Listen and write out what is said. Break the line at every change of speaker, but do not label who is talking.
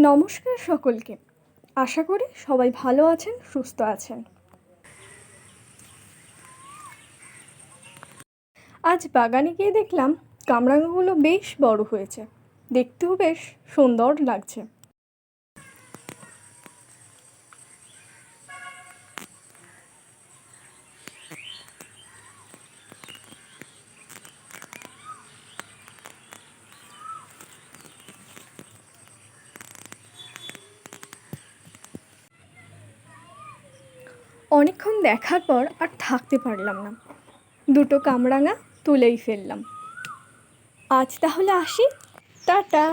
নমস্কার সকলকে। আশা করি সবাই ভালো আছেন, সুস্থ আছেন। আজ বাগানে গিয়ে দেখলাম কামরাঙাগুলো বেশ বড় হয়েছে, দেখতেও বেশ সুন্দর লাগছে। অনেকক্ষণ দেখার পর আর থাকতে পারলাম না, দুটো কামরাঙা তুলেই ফেললাম। আজ তাহলে আসি, টাটা।